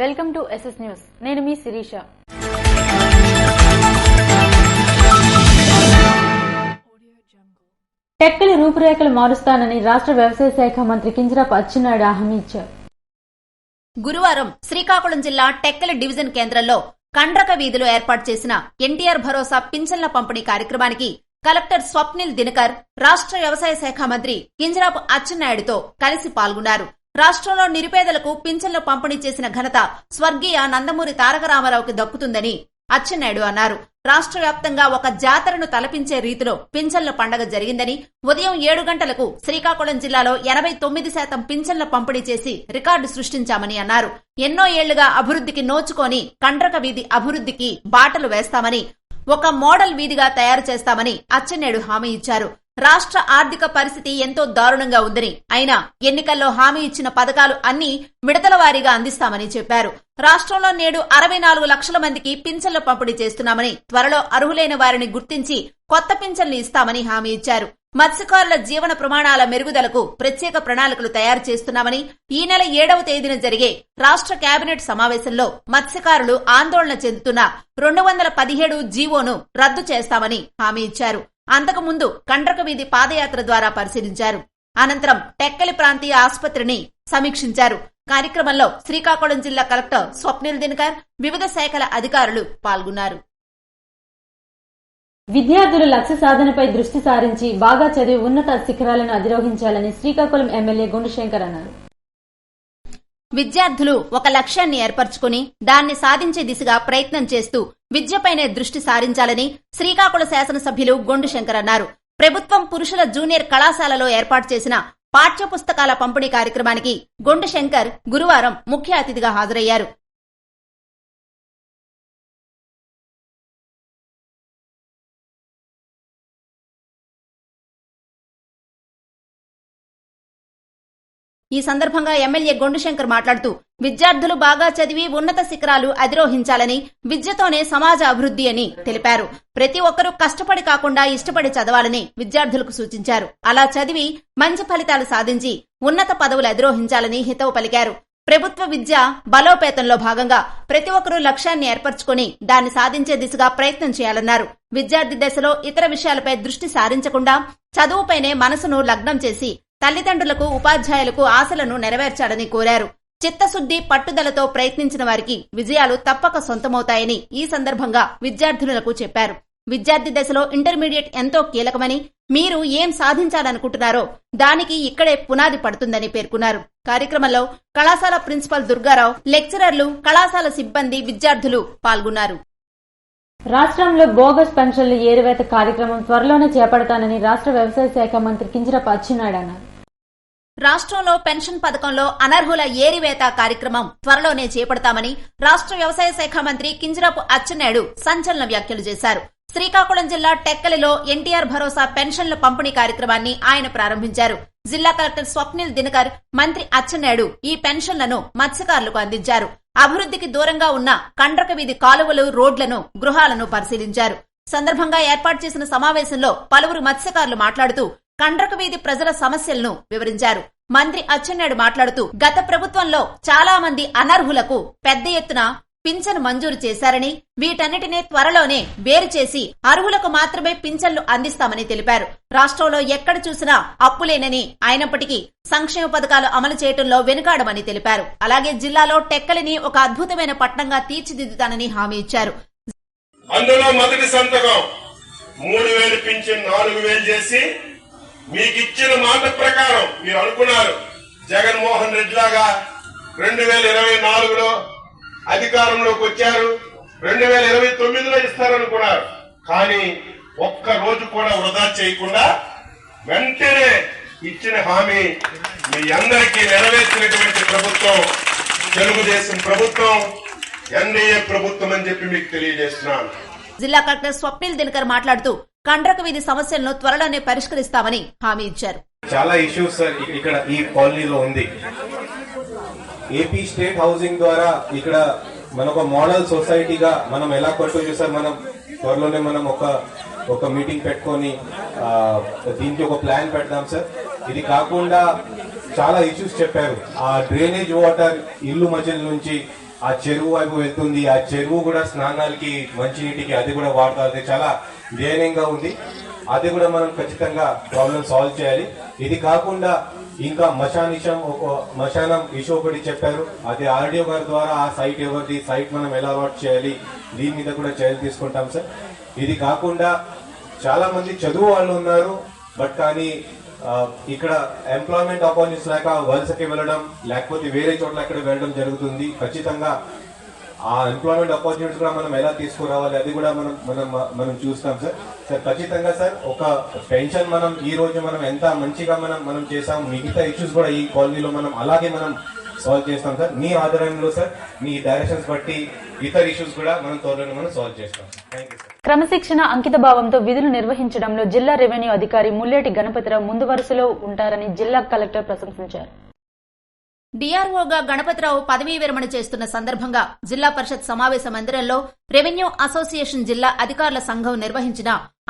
Welcome to SS news. నేను మీ శిరీష. టెక్కలి రూపురేఖలు మారుస్తానని రాష్ట్ర వ్యవసాయ శాఖ మంత్రి కింజరాపు అచ్చెన్నాయుడు హామీ ఇచ్చారు. గురువారం శ్రీకాకుళం జిల్లా టెక్కలి డివిజన్ కేంద్రంలో కండ్రక వీధిలో ఏర్పాటు చేసిన ఎన్టీఆర్ భరోసా పింఛన్ల పంపిణీ కార్యక్రమానికి కలెక్టర్ స్వప్నిల్ దినకర్ రాష్ట్ర వ్యవసాయ శాఖ మంత్రి కింజరాపు అచ్చెన్నాయుడుతో కలిసి పాల్గొన్నారు. రాష్ట్రంలో నిరుపేదలకు పింఛన్లు పంపిణీ చేసిన ఘనత స్వర్గీయ నందమూరి తారక రామారావుకి దక్కుతుందని అచ్చెన్నాయుడు అన్నారు. రాష్ట్ర వ్యాప్తంగా ఒక జాతరను తలపించే రీతిలో పింఛన్ల పండగ జరిగిందని, ఉదయం 7 గంటలకు శ్రీకాకుళం జిల్లాలో 89% పింఛన్ల పంపిణీ చేసి రికార్డు సృష్టించామని అన్నారు. ఎన్నో ఏళ్లుగా అభివృద్ధికి నోచుకొని కండ్రక వీధి అభివృద్ధికి బాటలు వేస్తామని, ఒక మోడల్ వీధిగా తయారు చేస్తామని అచ్చెన్నాయుడు హామీ ఇచ్చారు. రాష్ట్ర ఆర్థిక పరిస్థితి ఎంతో దారుణంగా ఉందని, అయినా ఎన్నికల్లో హామీ ఇచ్చిన పథకాలు అన్ని విడతల వారీగా అందిస్తామని చెప్పారు. రాష్ట్రంలో నేడు 64 లక్షల మందికి పింఛన్లు పంపిణీ చేస్తున్నామని, త్వరలో అర్హులైన వారిని గుర్తించి కొత్త పింఛన్లు ఇస్తామని హామీ ఇచ్చారు. మత్స్యకారుల జీవన ప్రమాణాల మెరుగుదలకు ప్రత్యేక ప్రణాళికలు తయారు చేస్తున్నామని, ఈ నెల 7వ తేదీన జరిగే రాష్ట్ర కేబినెట్ సమావేశంలో మత్స్యకారులు ఆందోళన చెందుతున్న 217 జీవోను రద్దు చేస్తామని హామీ ఇచ్చారు. అంతకుముందు కండ్రక వీధి పాదయాత్ర ద్వారా పరిశీలించారు. అనంతరం టెక్కలి ప్రాంతీయ ఆసుపత్రిని సమీక్షించారు. కార్యక్రమంలో శ్రీకాకుళం జిల్లా కలెక్టర్ స్వప్నిల్ దినకర్, వివిధ శాఖల అధికారులు పాల్గొన్నారు. విద్యార్థులు లక్ష్య సాధనపై దృష్టి సారించి బాగా చదివి ఉన్నత శిఖరాలను అధిరోహించాలని శ్రీకాకుళం ఎమ్మెల్యే గుండుశంకర్ అన్నారు. విద్యార్థులు ఒక లక్ష్యాన్ని ఏర్పరచుకుని దాన్ని సాధించే దిశగా ప్రయత్నం చేస్తూ విద్యపైనే దృష్టి సారించాలని శ్రీకాకుళ శాసనసభ్యులు గుండుశంకర్ అన్నారు. ప్రభుత్వం పురుషుల జూనియర్ కళాశాలలో ఏర్పాటు చేసిన పాఠ్య పుస్తకాల పంపిణీ కార్యక్రమానికి గుండుశంకర్ గురువారం ముఖ్య అతిథిగా హాజరయ్యారు. ఈ సందర్భంగా ఎమ్మెల్యే గుండుశంకర్ మాట్లాడుతూ, విద్యార్థులు బాగా చదివి ఉన్నత శిఖరాలు అధిరోహించాలని, విద్యతోనే సమాజ అభివృద్ధి అని తెలిపారు. ప్రతి ఒక్కరూ కష్టపడి కాకుండా ఇష్టపడి చదవాలని విద్యార్థులకు సూచించారు. అలా చదివి మంచి ఫలితాలు సాధించి ఉన్నత పదవులు అధిరోహించాలని హితవు పలికారు. ప్రభుత్వ విద్య బలోపేతంలో భాగంగా ప్రతి ఒక్కరూ లక్ష్యాన్ని ఏర్పరచుకుని దాన్ని సాధించే దిశగా ప్రయత్నం చేయాలన్నారు. విద్యార్థి దశలో ఇతర విషయాలపై దృష్టి సారించకుండా చదువుపైనే మనసును లగ్నం చేసి తల్లిదండ్రులకు, ఉపాధ్యాయులకు ఆశలను నెరవేర్చాలని కోరారు. చిత్తశుద్ది, పట్టుదలతో ప్రయత్నించిన వారికి విజయాలు తప్పక సొంతమవుతాయని ఈ సందర్భంగా విద్యార్థినులకు చెప్పారు. విద్యార్థి దశలో ఇంటర్మీడియట్ ఎంతో కీలకమని, మీరు ఏం సాధించాలనుకుంటున్నారో దానికి ఇక్కడే పునాది పడుతుందని పేర్కొన్నారు. కార్యక్రమంలో కళాశాల ప్రిన్సిపల్ దుర్గారావు, లెక్చరర్లు, కళాశాల సిబ్బంది, విద్యార్థులు పాల్గొన్నారు. రాష్ట్రంలో బోగస్ పెన్షన్ల ఏరివేత కార్యక్రమం త్వరలోనే చేపడతానని రాష్ట్ర వ్యవసాయ శాఖ మంత్రి కింజరాపు అచ్చెన్నాయుడు అన్నారు. రాష్ట్రంలో పెన్షన్ పథకంలో అనర్హుల ఏరివేత కార్యక్రమం త్వరలోనే చేపడతామని రాష్ట్ర వ్యవసాయ శాఖ మంత్రి కింజరాపు అచ్చెన్నాయుడు సంచలన వ్యాఖ్యలు చేశారు. శ్రీకాకుళం జిల్లా టెక్కలిలో ఎన్టీఆర్ భరోసా పెన్షన్ల పంపిణీ కార్యక్రమాన్ని ఆయన ప్రారంభించారు. జిల్లా కలెక్టర్ స్వప్నిల్ దినకర్, మంత్రి అచ్చెన్నాయుడు ఈ పెన్షన్లను మత్స్యకారులకు అందించారు. అభివృద్ధికి దూరంగా ఉన్న కండ్రక వీధి కాలువలు, రోడ్లను, గృహాలను పరిశీలించారు. సందర్భంగా ఏర్పాటు చేసిన సమావేశంలో పలువురు మత్స్యకారులు మాట్లాడుతూ కండ్రక వీధి ప్రజల సమస్యలను వివరించారు. మంత్రి అచ్చెన్నాయుడు మాట్లాడుతూ, గత ప్రభుత్వంలో చాలా మంది అనర్హులకు పెద్ద ఎత్తున పింఛను మంజూరు చేశారని, వీటన్నిటినీ త్వరలోనే వేరు చేసి అర్హులకు మాత్రమే పింఛన్లు అందిస్తామని తెలిపారు. రాష్ట్రంలో ఎక్కడ చూసినా అప్పులేనని, అయినప్పటికీ సంక్షేమ పథకాలు అమలు చేయడంలో వెనుకాడమని తెలిపారు. అలాగే జిల్లాలో టెక్కలిని ఒక అద్భుతమైన పట్టణంగా తీర్చిదిద్దుతానని హామీ ఇచ్చారు. అందులో మొదటి సంతకం 3000 పింఛన్ 4000 చేసి, మీకు ఇచ్చిన మాట ప్రకారం మీరు అనుకున్నారు జగన్మోహన్ రెడ్డి లాగా 2024లో అధికారంలోకి వచ్చారు, 2029లో ఇస్తారనుకున్నారు. కానీ ఒక్క రోజు కూడా వృధా చేయకుండా వెంటనే ఇచ్చిన హామీ మీ అందరికీ నెరవేర్చినటువంటి ప్రభుత్వం తెలుగుదేశం ప్రభుత్వం, ఎన్డీఏ ప్రభుత్వం అని చెప్పి మీకు తెలియజేస్తున్నాను. జిల్లా కలెక్టర్ స్వప్నిల్ దినకర్ మాట్లాడుతూ, కండ్రక వీధి సమస్యలను త్వరలోనే పరిష్కరిస్తామని హామీ ఇచ్చారు. చాలా ఇష్యూస్ సార్ ఇక్కడ ఈ కాలనీలో ఉంది. ఏపీ స్టేట్ హౌసింగ్ ద్వారా ఇక్కడ మనొక మోడల్ సొసైటీగా మనం ఎలా కొట్టు సార్, మనం త్వరలోనే మనం ఒక మీటింగ్ పెట్టుకొని దీనికి ఒక ప్లాన్ పెడదాం సార్. ఇది కాకుండా చాలా ఇష్యూస్ చెప్పారు. ఆ డ్రైనేజ్ వాటర్ ఇల్లు మధ్యల నుంచి ఆ చెరువు వైపు వెళ్తుంది. ఆ చెరువు కూడా స్నానాలకి, మంచినీటికి అది కూడా వాడుతుంది. చాలా దయనీయంగా ఉంది. అది కూడా మనం ఖచ్చితంగా ప్రాబ్లం సాల్వ్ చేయాలి. ఇది కాకుండా ఇంకా మశానం ఇష్యూ ఒకటి చెప్పారు. అది ఆర్డీఓ గారి ద్వారా ఆ సైట్ ఎవరిది, సైట్ మనం ఎలా అలాట్ చేయాలి, దీని మీద కూడా చర్యలు తీసుకుంటాం సార్. ఇది కాకుండా చాలా మంది చదువు వాళ్ళు ఉన్నారు, బట్ కానీ ఇక్కడ ఎంప్లాయ్మెంట్ ఆపర్చునిటీస్ లేక వలసకి వెళ్ళడం, లేకపోతే వేరే చోట్ల ఎక్కడ వెళ్ళడం జరుగుతుంది. ఖచ్చితంగా ఆ ఎంప్లాయ్మెంట్ ఆపర్చునిటీస్ కూడా మనం ఎలా తీసుకురావాలి, అది కూడా మనం చూస్తాం సార్. ఖచ్చితంగా సార్, ఒక పెన్షన్ మనం ఈ రోజు మనం ఎంత మంచిగా మనం చేసాం, మిగతా ఇష్యూస్ కూడా ఈ కాలనీలో మనం అలాగే మనం సాల్వ్ చేస్తాం సార్. మీ ఆధ్వర్యంలో సార్, మీ డైరెక్షన్స్ బట్టి ఇతర ఇష్యూస్ కూడా మనం త్వరలో మనం సాల్వ్ చేస్తాం. Thank you sir. క్రమశిక్షణ, అంకిత భావంతో విధులు నిర్వహించడంలో జిల్లా రెవెన్యూ అధికారి ముల్లేటి గణపతిరావు ముందు వరుసలో ఉంటారని జిల్లా కలెక్టర్ ప్రశంసించారు. డీఆర్ఓగా గణపతిరావు పదవీ విరమణ చేస్తున్న సందర్భంగా జిల్లా పరిషత్ సమావేశ మందిరంలో రెవెన్యూ అసోసియేషన్ జిల్లా అధికారుల సంఘం నిర్వహించిన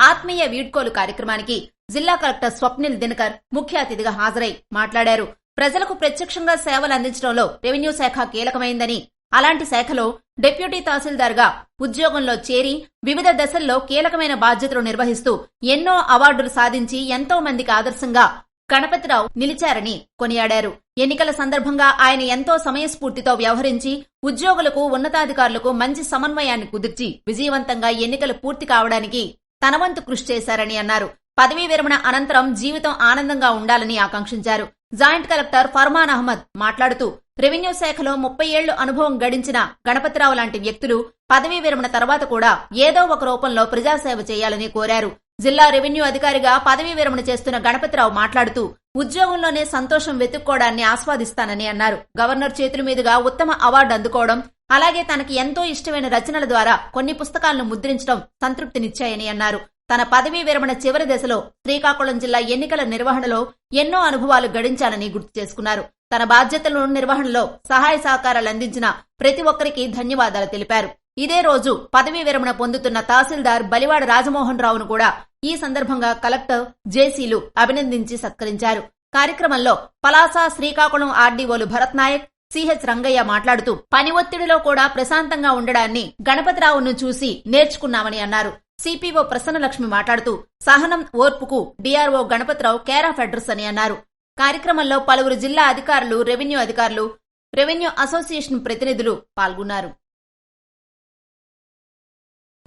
ఆత్మీయ వీడ్కోలు కార్యక్రమానికి జిల్లా కలెక్టర్ స్వప్నిల్ దినకర్ ముఖ్య అతిథిగా హాజరై మాట్లాడారు. ప్రజలకు ప్రత్యక్షంగా సేవలు అందించడంలో రెవెన్యూ శాఖ కీలకమైందని, అలాంటి శాఖలో డిప్యూటీ తహసీల్దార్గా ఉద్యోగంలో చేరి వివిధ దశల్లో కీలకమైన బాధ్యతలు నిర్వహిస్తూ ఎన్నో అవార్డులు సాధించి ఎంతో మందికి ఆదర్శంగా గణపతిరావు నిలిచారని కొనియాడారు. ఎన్నికల సందర్భంగా ఆయన ఎంతో సమయస్ఫూర్తితో వ్యవహరించి ఉద్యోగులకు, ఉన్నతాధికారులకు మంచి సమన్వయాన్ని కుదిర్చి విజయవంతంగా ఎన్నికలు పూర్తి కావడానికి తన వంతు కృషి చేశారని అన్నారు. పదవీ విరమణ అనంతరం జీవితం ఆనందంగా ఉండాలని ఆకాంక్షించారు. జాయింట్ కలెక్టర్ ఫర్మాన్ అహ్మద్ మాట్లాడుతూ రెవెన్యూ శాఖలో 30 ఏళ్లు అనుభవం గడించిన గణపతిరావు లాంటి వ్యక్తులు పదవీ విరమణ తర్వాత కూడా ఏదో ఒక రూపంలో ప్రజాసేవ చేయాలని కోరారు. జిల్లా రెవెన్యూ అధికారిగా పదవీ విరమణ చేస్తున్న గణపతిరావు మాట్లాడుతూ ఉద్యోగంలోనే సంతోషం వెతుక్కోవడాన్ని ఆస్వాదిస్తానని అన్నారు. గవర్నర్ చేతుల మీదుగా ఉత్తమ అవార్డు అందుకోవడం, అలాగే తనకి ఎంతో ఇష్టమైన రచనల ద్వారా కొన్ని పుస్తకాలను ముద్రించడం సంతృప్తినిచ్చాయని అన్నారు. తన పదవీ విరమణ చివరి దశలో శ్రీకాకుళం జిల్లా ఎన్నికల నిర్వహణలో ఎన్నో అనుభవాలు గడించాలని గుర్తు చేసుకున్నారు. తన బాధ్యతల నిర్వహణలో సహాయ సహకారాలు అందించిన ప్రతి ఒక్కరికి ధన్యవాదాలు తెలిపారు. ఇదే రోజు పదవీ విరమణ పొందుతున్న తహసీల్దార్ బలివాడ రాజమోహన్ రావును కూడా ఈ సందర్భంగా కలెక్టర్ జేసీలు అభినందించి సత్కరించారు. కార్యక్రమంలో పలాస, శ్రీకాకుళం ఆర్డీఓలు భరత్ నాయక్, సిహెచ్ రంగయ్య మాట్లాడుతూ పని ఒత్తిడిలో కూడా ప్రశాంతంగా ఉండడాన్ని గణపతిరావును చూసి నేర్చుకున్నామని అన్నారు. సిపిఓ ప్రసన్నలక్ష్మి మాట్లాడుతూ సహనం, ఓర్పుకు DRO Ganapathirao care of address అని అన్నారు. కార్యక్రమంలో పలువురు జిల్లా అధికారులు, రెవెన్యూ అధికారులు, రెవెన్యూ అసోసియేషన్ ప్రతినిధులు పాల్గొన్నారు.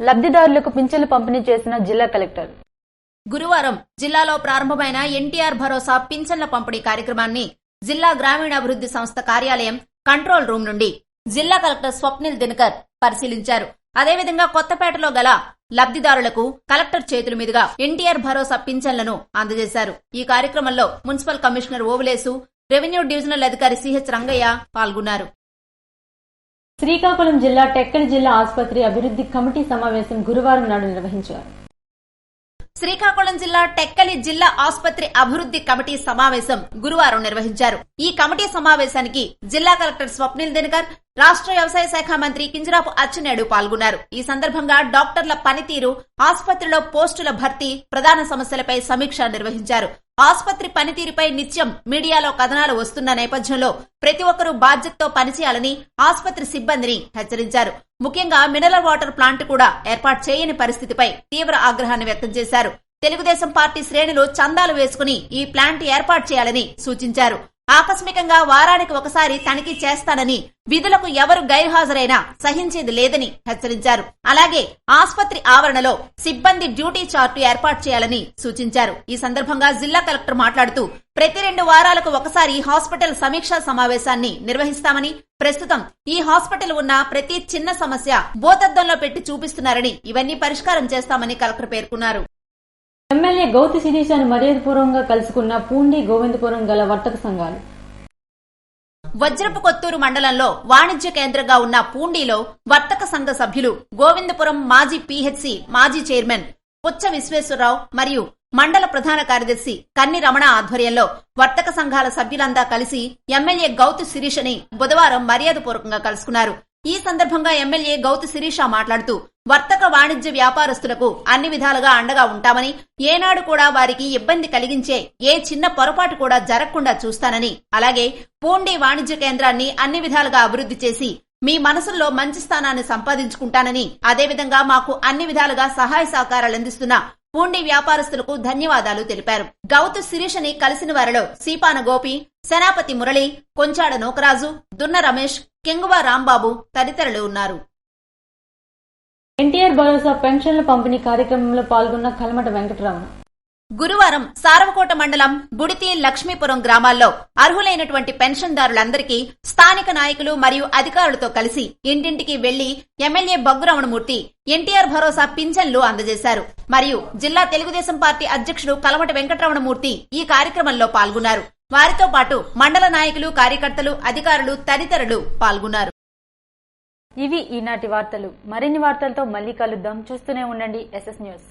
లబ్ధిదారులకు పింఛన్లు పంపిణీ చేసిన జిల్లా కలెక్టర్ గురువారం జిల్లాలో ప్రారంభమైన ఎన్టీఆర్ భరోసా పింఛన్ల పంపిణీ కార్యక్రమాన్ని జిల్లా గ్రామీణాభివృద్ధి సంస్థ కార్యాలయం కంట్రోల్ రూమ్ నుండి జిల్లా కలెక్టర్ స్వప్నిల్ దినకర్ పరిశీలించారు. అదేవిధంగా కొత్తపేటలో గల లబ్ధిదారులకు కలెక్టర్ చేతుల మీదుగా ఎన్టీఆర్ భరోసా పింఛన్లను అందజేశారు. ఈ కార్యక్రమంలో మున్సిపల్ కమిషనర్ ఓవులేసు, రెవెన్యూ డివిజనల్ అధికారి సిహెచ్ రంగయ్య పాల్గొన్నారు. శ్రీకాకుళం జిల్లా టెక్కలి జిల్లా ఆసుపత్రి అభివృద్ధి కమిటీ సమావేశం గురువారం నాడు నిర్వహించారు. శ్రీకాకుళం జిల్లా టెక్కలి జిల్లా ఆసుపత్రి అభివృద్ధి కమిటీ సమావేశం గురువారం నిర్వహించారు. ఈ కమిటీ సమావేశానికి జిల్లా కలెక్టర్ స్వప్నిల్ దినకర్, రాష్ట్ర వ్యవసాయ శాఖ మంత్రి కింజరాపు అచ్చెన్నాయుడు పాల్గొన్నారు. ఈ సందర్భంగా డాక్టర్ల పనితీరు, ఆసుపత్రిలో పోస్టుల భర్తీ, ప్రధాన సమస్యలపై సమీక్ష నిర్వహించారు. ఆసుపత్రి పనితీరుపై నిత్యం మీడియాలో కథనాలు వస్తున్న నేపథ్యంలో ప్రతి ఒక్కరూ బాధ్యతతో పనిచేయాలని ఆసుపత్రి సిబ్బందిని హెచ్చరించారు. ముఖ్యంగా మినరల్ వాటర్ ప్లాంట్ కూడా ఏర్పాటు చేయని పరిస్థితిపై తీవ్ర ఆగ్రహాన్ని వ్యక్తం చేశారు. తెలుగుదేశం పార్టీ శ్రేణులు చందాలు వేసుకుని ఈ ప్లాంట్ ఏర్పాటు చేయాలని సూచించారు. ఆకస్మికంగా వారానికి ఒకసారి తనిఖీ చేస్తానని, విధులకు ఎవరు గైర్హాజరైనా సహించేది లేదని హెచ్చరించారు. అలాగే ఆసుపత్రి ఆవరణలో సిబ్బంది డ్యూటీ చార్టు ఏర్పాటు చేయాలని సూచించారు. ఈ సందర్భంగా జిల్లా కలెక్టర్ మాట్లాడుతూ ప్రతి 2 వారాలకు ఒకసారి హాస్పిటల్ సమీక్షా సమావేశాన్ని నిర్వహిస్తామని, ప్రస్తుతం ఈ హాస్పిటల్ ఉన్న ప్రతి చిన్న సమస్య భూతద్దంలో పెట్టి చూపిస్తున్నారని, ఇవన్నీ పరిష్కారం చేస్తామని కలెక్టర్ పేర్కొన్నారు. ఎమ్మెల్యే గౌతి శిరీషను మర్యాదపూర్వకంగా కలుసుకున్న పూండి, గోవిందపురం గల వర్తక సంఘాలు. వజ్రపు కొత్తూరు మండలంలో వాణిజ్య కేంద్రంగా ఉన్న పూండిలో వర్తక సంఘ సభ్యులు గోవిందపురం మాజీ పీహెచ్సీ మాజీ చైర్మన్ పుచ్చ విశ్వేశ్వరరావు మరియు మండల ప్రధాన కార్యదర్శి కన్ని రమణ ఆధ్వర్యంలో వర్తక సంఘాల సభ్యులంతా కలిసి ఎమ్మెల్యే గౌతి శిరీషని బుధవారం మర్యాదపూర్వకంగా కలుసుకున్నారు. ఈ సందర్భంగా ఎమ్మెల్యే గౌతి శిరీష మాట్లాడుతూ వర్తక వాణిజ్య వ్యాపారస్తులకు అన్ని విధాలుగా అండగా ఉంటామని, ఏనాడు కూడా వారికి ఇబ్బంది కలిగించే ఏ చిన్న పొరపాటు కూడా జరగకుండా చూస్తానని, అలాగే పూండి వాణిజ్య కేంద్రాన్ని అన్ని విధాలుగా అభివృద్ధి చేసి మీ మనసుల్లో మంచి స్థానాన్ని సంపాదించుకుంటానని, అదేవిధంగా మాకు అన్ని విధాలుగా సహాయ సహకారాలు అందిస్తున్న పూండి వ్యాపారస్తులకు ధన్యవాదాలు తెలిపారు. గౌతు శిరీషని కలిసిన వారిలో సీపాన గోపి, సేనాపతి మురళి, కొంచాడ నోకరాజు, దున్న రమేష్, కెంగువ రాంబాబు తదితరులు ఉన్నారు. ఎన్టీఆర్ భరోసా పెన్షన్ల పంపిణీ కార్యక్రమంలో పాల్గొన్న కల్మట వెంకటరమణ గురువారం సారవకోట మండలం గుడితి, లక్ష్మీపురం గ్రామాల్లో అర్హులైనటువంటి పెన్షన్దారులందరికీ స్థానిక నాయకులు మరియు అధికారులతో కలిసి ఇంటింటికి వెళ్లి ఎమ్మెల్యే బగ్గు రమణమూర్తి ఎన్టీఆర్ భరోసా పింఛన్లు అందజేశారు. మరియు జిల్లా తెలుగుదేశం పార్టీ అధ్యక్షుడు కల్మట వెంకటరమణమూర్తి ఈ కార్యక్రమంలో పాల్గొన్నారు. వారితో పాటు మండల నాయకులు, కార్యకర్తలు, అధికారులు తదితరులు పాల్గొన్నారు. ఇవి ఈనాటి వార్తలు. మరిన్ని వార్తలతో మళ్లీ కలుద్దాం. చూస్తూనే ఉండండి SS న్యూస్.